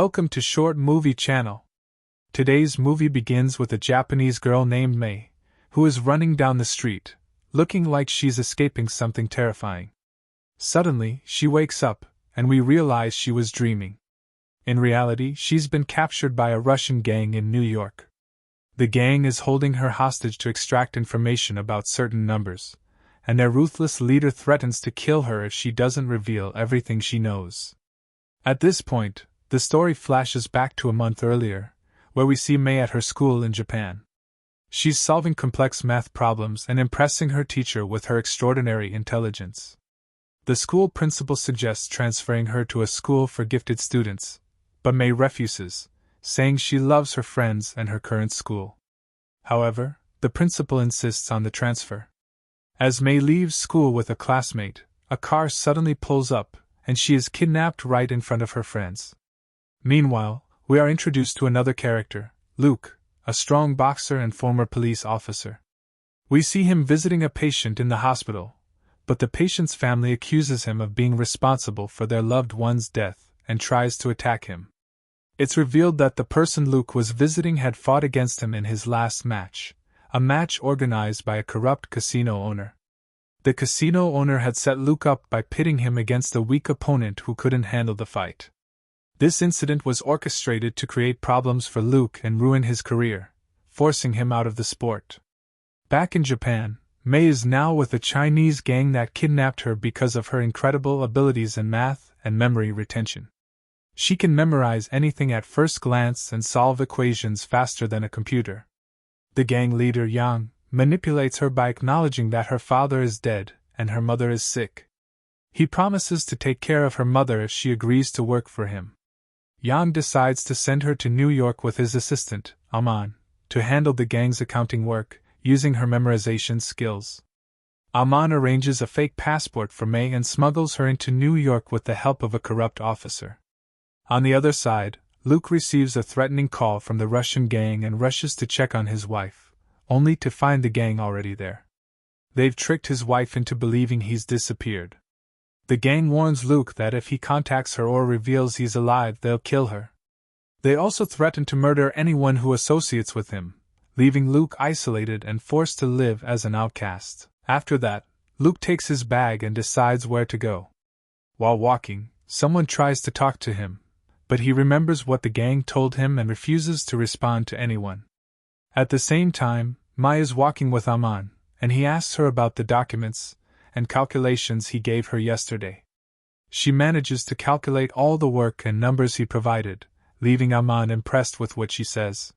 Welcome to Short Movie Channel. Today's movie begins with a Japanese girl named Mei, who is running down the street, looking like she's escaping something terrifying. Suddenly, she wakes up, and we realize she was dreaming. In reality, she's been captured by a Russian gang in New York. The gang is holding her hostage to extract information about certain numbers, and their ruthless leader threatens to kill her if she doesn't reveal everything she knows. At this point, the story flashes back to a month earlier, where we see Mei at her school in Japan. She's solving complex math problems and impressing her teacher with her extraordinary intelligence. The school principal suggests transferring her to a school for gifted students, but Mei refuses, saying she loves her friends and her current school. However, the principal insists on the transfer. As Mei leaves school with a classmate, a car suddenly pulls up, and she is kidnapped right in front of her friends. Meanwhile, we are introduced to another character, Luke, a strong boxer and former police officer. We see him visiting a patient in the hospital, but the patient's family accuses him of being responsible for their loved one's death and tries to attack him. It's revealed that the person Luke was visiting had fought against him in his last match, a match organized by a corrupt casino owner. The casino owner had set Luke up by pitting him against a weak opponent who couldn't handle the fight. This incident was orchestrated to create problems for Luke and ruin his career, forcing him out of the sport. Back in Japan, Mei is now with a Chinese gang that kidnapped her because of her incredible abilities in math and memory retention. She can memorize anything at first glance and solve equations faster than a computer. The gang leader Yang manipulates her by acknowledging that her father is dead and her mother is sick. He promises to take care of her mother if she agrees to work for him. Yang decides to send her to New York with his assistant, Aman, to handle the gang's accounting work, using her memorization skills. Aman arranges a fake passport for Mei and smuggles her into New York with the help of a corrupt officer. On the other side, Luke receives a threatening call from the Russian gang and rushes to check on his wife, only to find the gang already there. They've tricked his wife into believing he's disappeared. The gang warns Luke that if he contacts her or reveals he's alive, they'll kill her. They also threaten to murder anyone who associates with him, leaving Luke isolated and forced to live as an outcast. After that, Luke takes his bag and decides where to go. While walking, someone tries to talk to him, but he remembers what the gang told him and refuses to respond to anyone. At the same time, Mai is walking with Aman, and he asks her about the documents and calculations he gave her yesterday. She manages to calculate all the work and numbers he provided, leaving Aman impressed with what she says.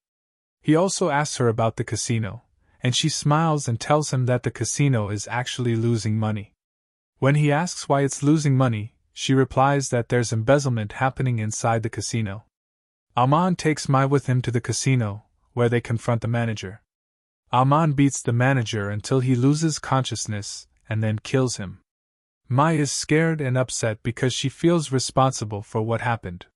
He also asks her about the casino, and she smiles and tells him that the casino is actually losing money. When he asks why it's losing money, she replies that there's embezzlement happening inside the casino. Aman takes Mai with him to the casino, where they confront the manager. Aman beats the manager until he loses consciousness and then kills him. Mai is scared and upset because she feels responsible for what happened.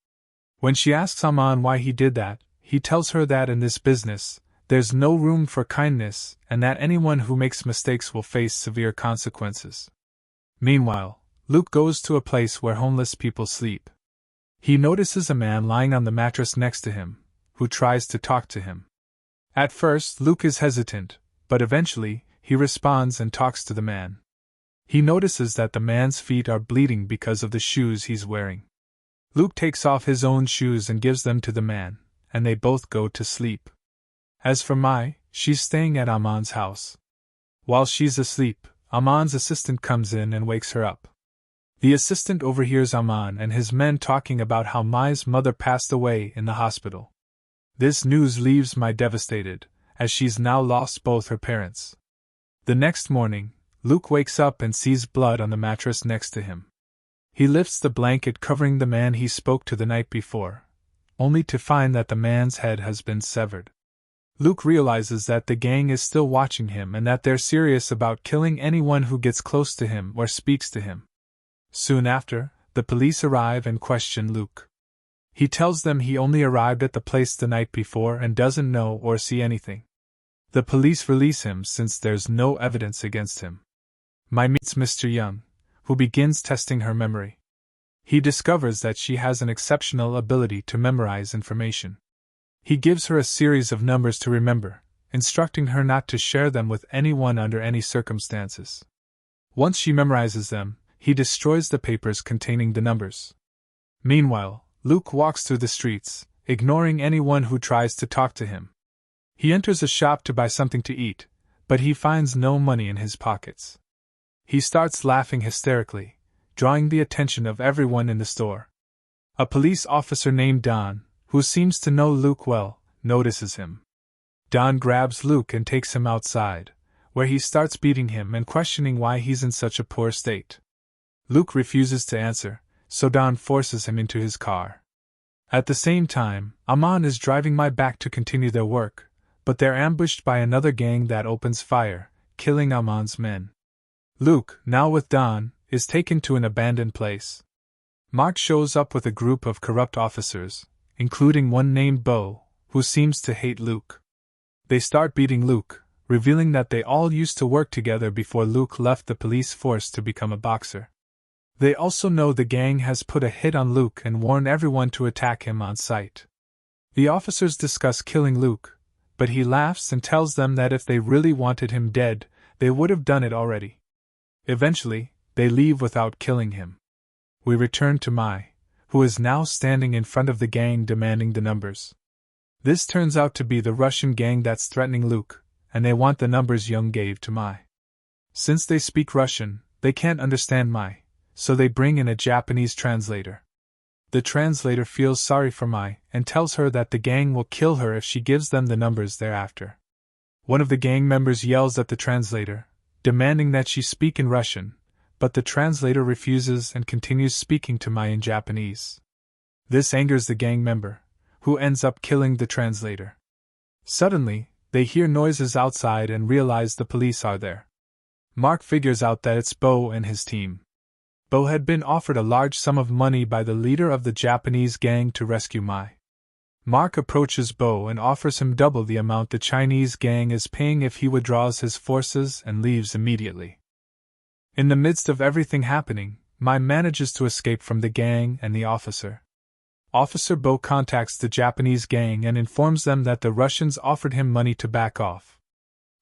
When she asks Aman why he did that, he tells her that in this business, there's no room for kindness and that anyone who makes mistakes will face severe consequences. Meanwhile, Luke goes to a place where homeless people sleep. He notices a man lying on the mattress next to him, who tries to talk to him. At first, Luke is hesitant, but eventually, he responds and talks to the man. He notices that the man's feet are bleeding because of the shoes he's wearing. Luke takes off his own shoes and gives them to the man, and they both go to sleep. As for Mai, she's staying at Aman's house. While she's asleep, Aman's assistant comes in and wakes her up. The assistant overhears Aman and his men talking about how Mai's mother passed away in the hospital. This news leaves Mai devastated, as she's now lost both her parents. The next morning, Luke wakes up and sees blood on the mattress next to him. He lifts the blanket covering the man he spoke to the night before, only to find that the man's head has been severed. Luke realizes that the gang is still watching him and that they're serious about killing anyone who gets close to him or speaks to him. Soon after, the police arrive and question Luke. He tells them he only arrived at the place the night before and doesn't know or see anything. The police release him since there's no evidence against him. Mai meets Mr. Young, who begins testing her memory. He discovers that she has an exceptional ability to memorize information. He gives her a series of numbers to remember, instructing her not to share them with anyone under any circumstances. Once she memorizes them, he destroys the papers containing the numbers. Meanwhile, Luke walks through the streets, ignoring anyone who tries to talk to him. He enters a shop to buy something to eat, but he finds no money in his pockets. He starts laughing hysterically, drawing the attention of everyone in the store. A police officer named Don, who seems to know Luke well, notices him. Don grabs Luke and takes him outside, where he starts beating him and questioning why he's in such a poor state. Luke refuses to answer, so Don forces him into his car. At the same time, Amon is driving back to continue their work, but they're ambushed by another gang that opens fire, killing Amon's men. Luke, now with Don, is taken to an abandoned place. Mark shows up with a group of corrupt officers, including one named Bo, who seems to hate Luke. They start beating Luke, revealing that they all used to work together before Luke left the police force to become a boxer. They also know the gang has put a hit on Luke and warn everyone to attack him on sight. The officers discuss killing Luke, but he laughs and tells them that if they really wanted him dead, they would have done it already. Eventually, they leave without killing him. We return to Mai, who is now standing in front of the gang demanding the numbers. This turns out to be the Russian gang that's threatening Luke, and they want the numbers Young gave to Mai. Since they speak Russian, they can't understand Mai, so they bring in a Japanese translator. The translator feels sorry for Mai and tells her that the gang will kill her if she gives them the numbers thereafter. One of the gang members yells at the translator, demanding that she speak in Russian, but the translator refuses and continues speaking to Mai in Japanese. This angers the gang member, who ends up killing the translator. Suddenly, they hear noises outside and realize the police are there. Mark figures out that it's Bo and his team. Bo had been offered a large sum of money by the leader of the Japanese gang to rescue Mai. Mark approaches Bo and offers him double the amount the Chinese gang is paying if he withdraws his forces and leaves immediately. In the midst of everything happening, Mai manages to escape from the gang and the officer. Officer Bo contacts the Japanese gang and informs them that the Russians offered him money to back off.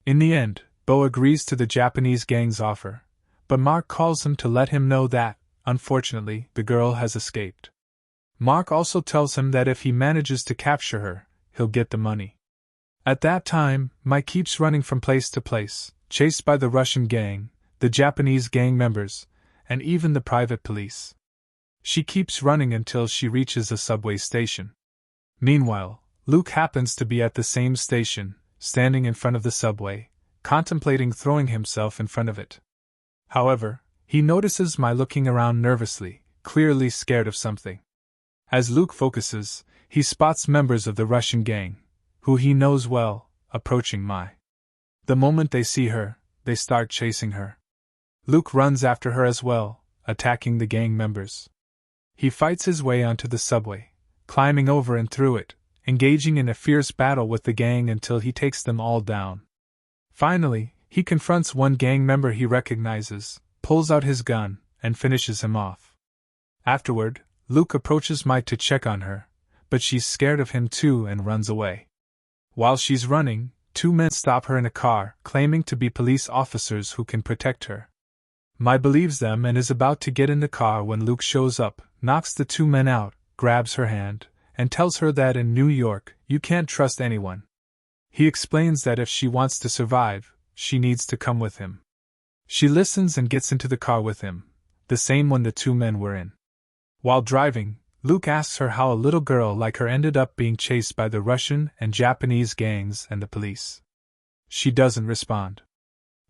In the end, Bo agrees to the Japanese gang's offer, but Mark calls him to let him know that, unfortunately, the girl has escaped. Mark also tells him that if he manages to capture her, he'll get the money. At that time, Mai keeps running from place to place, chased by the Russian gang, the Japanese gang members, and even the private police. She keeps running until she reaches a subway station. Meanwhile, Luke happens to be at the same station, standing in front of the subway, contemplating throwing himself in front of it. However, he notices Mai looking around nervously, clearly scared of something. As Luke focuses, he spots members of the Russian gang, who he knows well, approaching Mai. The moment they see her, they start chasing her. Luke runs after her as well, attacking the gang members. He fights his way onto the subway, climbing over and through it, engaging in a fierce battle with the gang until he takes them all down. Finally, he confronts one gang member he recognizes, pulls out his gun, and finishes him off. Afterward, Luke approaches Mai to check on her, but she's scared of him too and runs away. While she's running, two men stop her in a car, claiming to be police officers who can protect her. Mai believes them and is about to get in the car when Luke shows up, knocks the two men out, grabs her hand, and tells her that in New York, you can't trust anyone. He explains that if she wants to survive, she needs to come with him. She listens and gets into the car with him, the same one the two men were in. While driving, Luke asks her how a little girl like her ended up being chased by the Russian and Japanese gangs and the police. She doesn't respond.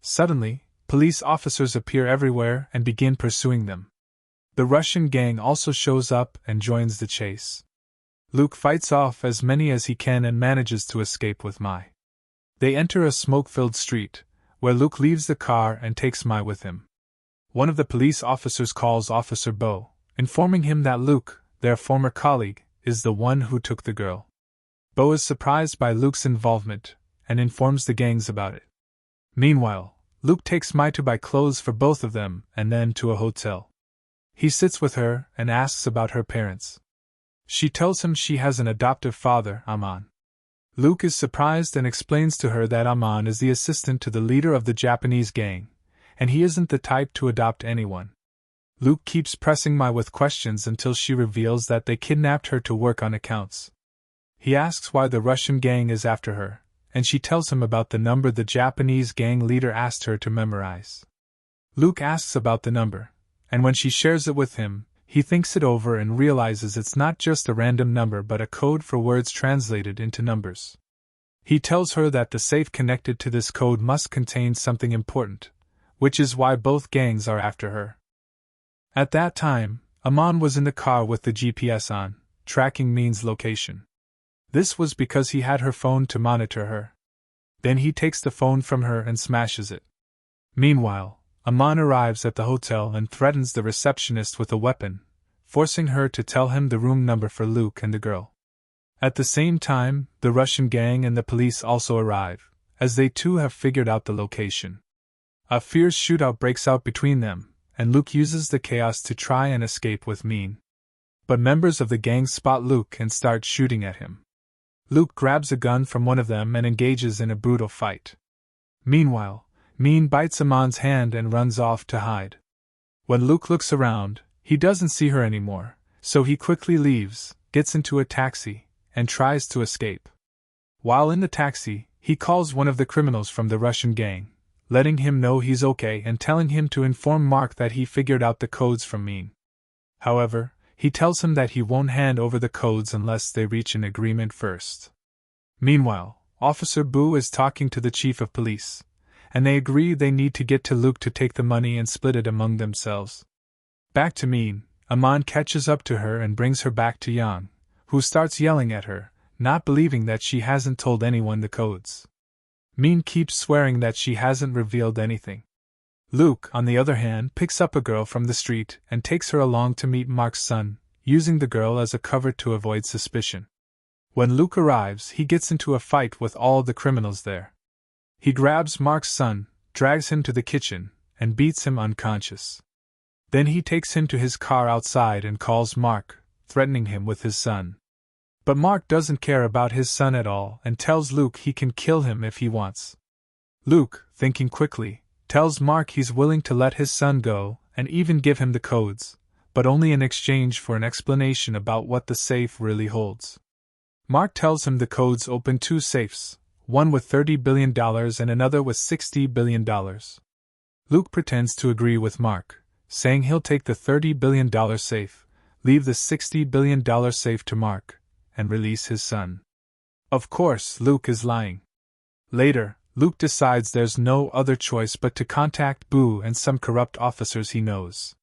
Suddenly, police officers appear everywhere and begin pursuing them. The Russian gang also shows up and joins the chase. Luke fights off as many as he can and manages to escape with Mai. They enter a smoke-filled street, where Luke leaves the car and takes Mai with him. One of the police officers calls Officer Bo, informing him that Luke, their former colleague, is the one who took the girl. Bo is surprised by Luke's involvement and informs the gangs about it. Meanwhile, Luke takes Mai to buy clothes for both of them and then to a hotel. He sits with her and asks about her parents. She tells him she has an adoptive father, Aman. Luke is surprised and explains to her that Aman is the assistant to the leader of the Japanese gang, and he isn't the type to adopt anyone. Luke keeps pressing Mai with questions until she reveals that they kidnapped her to work on accounts. He asks why the Russian gang is after her, and she tells him about the number the Japanese gang leader asked her to memorize. Luke asks about the number, and when she shares it with him, he thinks it over and realizes it's not just a random number but a code for words translated into numbers. He tells her that the safe connected to this code must contain something important, which is why both gangs are after her. At that time, Aman was in the car with the GPS on, tracking Min's location. This was because he had her phone to monitor her. Then he takes the phone from her and smashes it. Meanwhile, Aman arrives at the hotel and threatens the receptionist with a weapon, forcing her to tell him the room number for Luke and the girl. At the same time, the Russian gang and the police also arrive, as they too have figured out the location. A fierce shootout breaks out between them, and Luke uses the chaos to try and escape with Min. But members of the gang spot Luke and start shooting at him. Luke grabs a gun from one of them and engages in a brutal fight. Meanwhile, Min bites Aman's hand and runs off to hide. When Luke looks around, he doesn't see her anymore, so he quickly leaves, gets into a taxi, and tries to escape. While in the taxi, he calls one of the criminals from the Russian gang, letting him know he's okay and telling him to inform Mark that he figured out the codes from Min. However, he tells him that he won't hand over the codes unless they reach an agreement first. Meanwhile, Officer Boo is talking to the chief of police, and they agree they need to get to Luke to take the money and split it among themselves. Back to Min, Aman catches up to her and brings her back to Yang, who starts yelling at her, not believing that she hasn't told anyone the codes. Min keeps swearing that she hasn't revealed anything. Luke, on the other hand, picks up a girl from the street and takes her along to meet Mark's son, using the girl as a cover to avoid suspicion. When Luke arrives, he gets into a fight with all the criminals there. He grabs Mark's son, drags him to the kitchen, and beats him unconscious. Then he takes him to his car outside and calls Mark, threatening him with his son. But Mark doesn't care about his son at all and tells Luke he can kill him if he wants. Luke, thinking quickly, tells Mark he's willing to let his son go and even give him the codes, but only in exchange for an explanation about what the safe really holds. Mark tells him the codes open two safes, one with $30 billion and another with $60 billion. Luke pretends to agree with Mark, saying he'll take the $30 billion safe, leave the $60 billion safe to Mark, and release his son. Of course, Luke is lying. Later, Luke decides there's no other choice but to contact Boo and some corrupt officers he knows.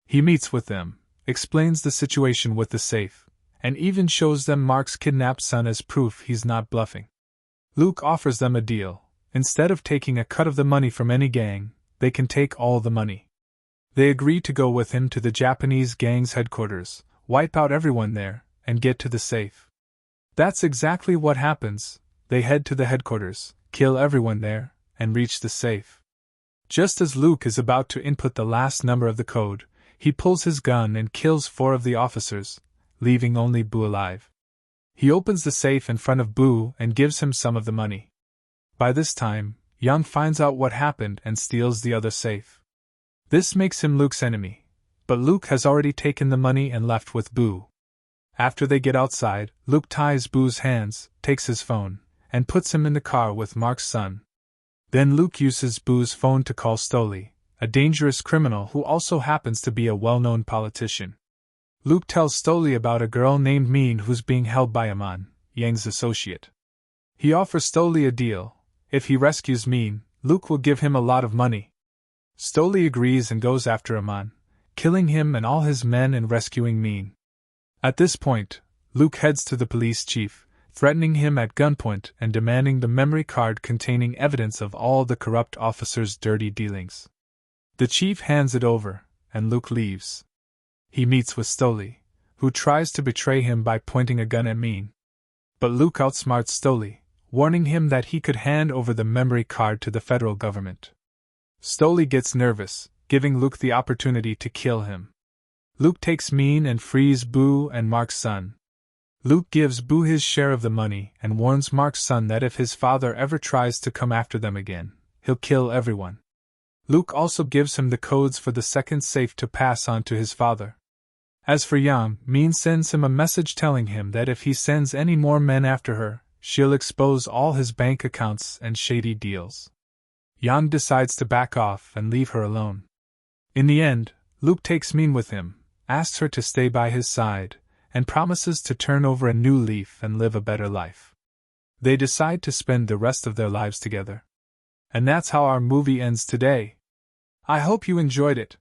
He meets with them, explains the situation with the safe, and even shows them Mark's kidnapped son as proof he's not bluffing. Luke offers them a deal. Instead of taking a cut of the money from any gang, they can take all the money. They agree to go with him to the Japanese gang's headquarters, wipe out everyone there, and get to the safe. That's exactly what happens. They head to the headquarters, kill everyone there, and reach the safe. Just as Luke is about to input the last number of the code, he pulls his gun and kills 4 of the officers, leaving only Boo alive. He opens the safe in front of Boo and gives him some of the money. By this time, Yang finds out what happened and steals the other safe. This makes him Luke's enemy, but Luke has already taken the money and left with Boo. After they get outside, Luke ties Boo's hands, takes his phone, and puts him in the car with Mark's son. Then Luke uses Boo's phone to call Stoli, a dangerous criminal who also happens to be a well-known politician. Luke tells Stoli about a girl named Min who's being held by Aman, Yang's associate. He offers Stoli a deal. If he rescues Min, Luke will give him a lot of money. Stoli agrees and goes after Aman, killing him and all his men and rescuing Min. At this point, Luke heads to the police chief, threatening him at gunpoint and demanding the memory card containing evidence of all the corrupt officers' dirty dealings. The chief hands it over, and Luke leaves. He meets with Stoli, who tries to betray him by pointing a gun at Min. But Luke outsmarts Stoli, warning him that he could hand over the memory card to the federal government. Stoli gets nervous, giving Luke the opportunity to kill him. Luke takes Min and frees Boo and Mark's son. Luke gives Boo his share of the money and warns Mark's son that if his father ever tries to come after them again, he'll kill everyone. Luke also gives him the codes for the second safe to pass on to his father. As for Yang, Min sends him a message telling him that if he sends any more men after her, she'll expose all his bank accounts and shady deals. Yang decides to back off and leave her alone. In the end, Luke takes Min with him, asks her to stay by his side, and promises to turn over a new leaf and live a better life. They decide to spend the rest of their lives together. And that's how our movie ends today. I hope you enjoyed it.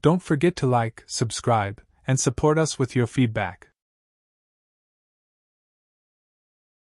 Don't forget to like, subscribe, and support us with your feedback.